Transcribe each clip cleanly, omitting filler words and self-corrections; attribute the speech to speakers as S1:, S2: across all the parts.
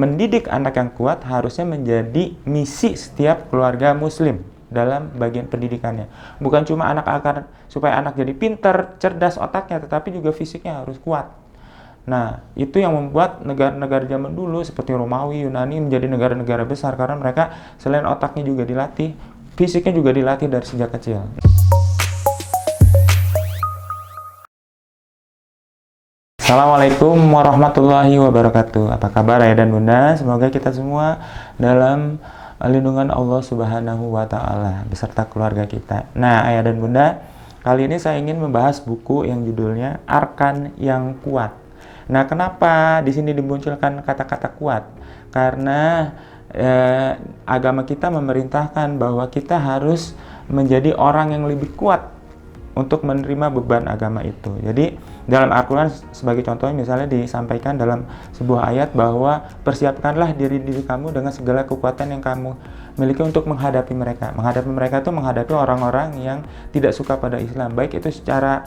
S1: mendidik anak yang kuat harusnya menjadi misi setiap keluarga muslim dalam bagian pendidikannya. Bukan cuma supaya anak jadi pinter, cerdas otaknya, tetapi juga fisiknya harus kuat. Nah, itu yang membuat negara-negara zaman dulu seperti Romawi, Yunani menjadi negara-negara besar karena mereka selain otaknya juga dilatih, fisiknya juga dilatih dari sejak kecil. Assalamualaikum warahmatullahi wabarakatuh. Apa kabar ayah dan bunda? Semoga kita semua dalam lindungan Allah Subhanahu wa Ta'ala beserta keluarga kita. Nah, ayah dan bunda, kali ini saya ingin membahas buku yang judulnya Arkan yang Kuat. Nah, kenapa di sini dimunculkan kata-kata kuat? Karena agama kita memerintahkan bahwa kita harus menjadi orang yang lebih kuat untuk menerima beban agama itu. Jadi dalam Al-Quran sebagai contohnya misalnya disampaikan dalam sebuah ayat bahwa persiapkanlah diri kamu dengan segala kekuatan yang kamu miliki untuk menghadapi mereka. Menghadapi mereka itu menghadapi orang-orang yang tidak suka pada Islam, baik itu secara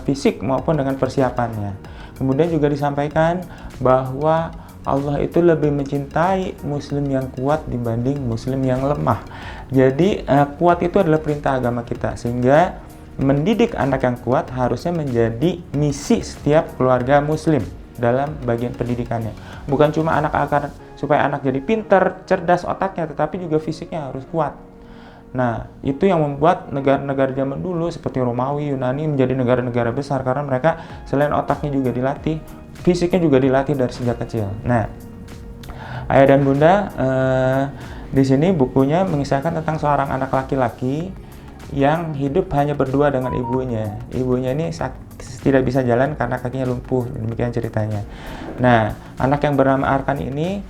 S1: fisik maupun dengan persiapannya. Kemudian juga disampaikan bahwa Allah itu lebih mencintai muslim yang kuat dibanding muslim yang lemah. Jadi kuat itu adalah perintah agama kita, sehingga mendidik anak yang kuat harusnya menjadi misi setiap keluarga muslim dalam bagian pendidikannya. Bukan cuma supaya anak jadi pinter, cerdas otaknya, tetapi juga fisiknya harus kuat. Nah, itu yang membuat negara-negara zaman dulu seperti Romawi, Yunani menjadi negara-negara besar karena mereka selain otaknya juga dilatih, fisiknya juga dilatih dari sejak kecil. Nah, ayah dan bunda, di sini bukunya mengisahkan tentang seorang anak laki-laki yang hidup hanya berdua dengan ibunya. Ibunya ini tidak bisa jalan karena kakinya lumpuh, demikian ceritanya. Nah, anak yang bernama Arkan ini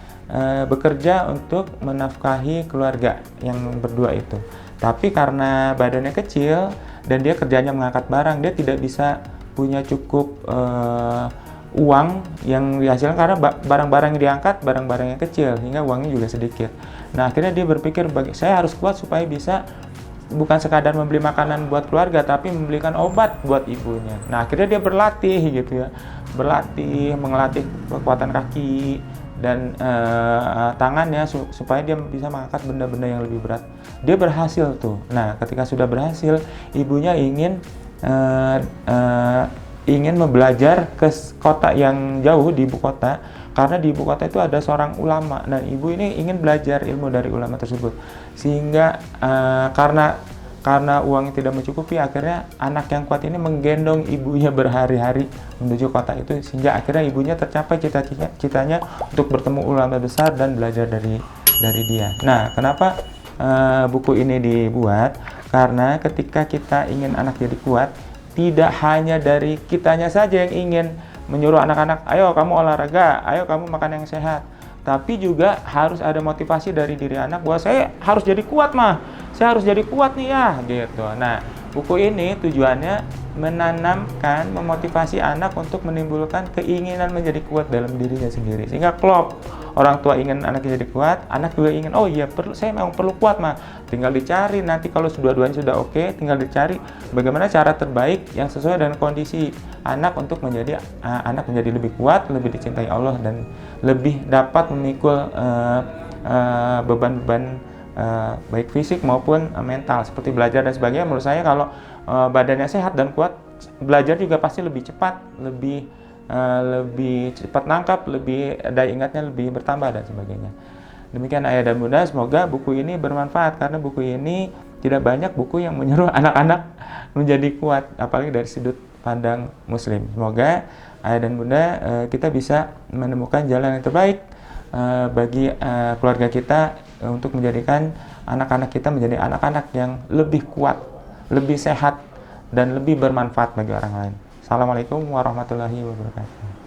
S1: bekerja untuk menafkahi keluarga yang berdua itu. Tapi karena badannya kecil dan dia kerjanya mengangkat barang, dia tidak bisa punya cukup uang yang dihasilkan karena barang-barang yang diangkat, barang-barang yang kecil, hingga uangnya juga sedikit. Nah, akhirnya dia berpikir, saya harus kuat supaya bisa bukan sekadar membeli makanan buat keluarga, tapi membelikan obat buat ibunya. Nah, akhirnya dia berlatih gitu ya, mengelatih kekuatan kaki dan tangannya supaya dia bisa mengangkat benda-benda yang lebih berat. Dia berhasil tuh. Nah, ketika sudah berhasil, ibunya ingin membelajar ke kota yang jauh di ibu kota, karena di ibu kota itu ada seorang ulama dan ibu ini ingin belajar ilmu dari ulama tersebut. Sehingga karena uangnya tidak mencukupi, akhirnya anak yang kuat ini menggendong ibunya berhari-hari menuju kota itu, sehingga akhirnya ibunya tercapai cita-citanya untuk bertemu ulama besar dan belajar dari dia. Nah, kenapa buku ini dibuat? Karena ketika kita ingin anak jadi kuat, tidak hanya dari kitanya saja yang ingin menyuruh anak-anak, ayo kamu olahraga, ayo kamu makan yang sehat. Tapi juga harus ada motivasi dari diri anak bahwa saya harus jadi kuat saya harus jadi kuat nih ya, gitu. Nah, buku ini tujuannya menanamkan, memotivasi anak untuk menimbulkan keinginan menjadi kuat dalam dirinya sendiri. Sehingga klop, orang tua ingin anaknya jadi kuat, anak juga ingin, oh iya saya memang perlu kuat tinggal dicari nanti kalau dua-duanya sudah oke, tinggal dicari bagaimana cara terbaik yang sesuai dengan kondisi anak untuk menjadi lebih kuat, lebih dicintai Allah, dan lebih dapat memikul beban-beban baik fisik maupun mental seperti belajar dan sebagainya. Menurut saya kalau badannya sehat dan kuat, belajar juga pasti lebih cepat, lebih cepat nangkap, lebih daya ingatnya lebih bertambah dan sebagainya. Demikian ayah dan bunda, semoga buku ini bermanfaat karena buku ini tidak banyak buku yang menyuruh anak-anak menjadi kuat, apalagi dari sudut pandang muslim. Semoga ayah dan bunda kita bisa menemukan jalan yang terbaik bagi keluarga kita untuk menjadikan anak-anak kita menjadi anak-anak yang lebih kuat, lebih sehat, dan lebih bermanfaat bagi orang lain. Assalamualaikum warahmatullahi wabarakatuh.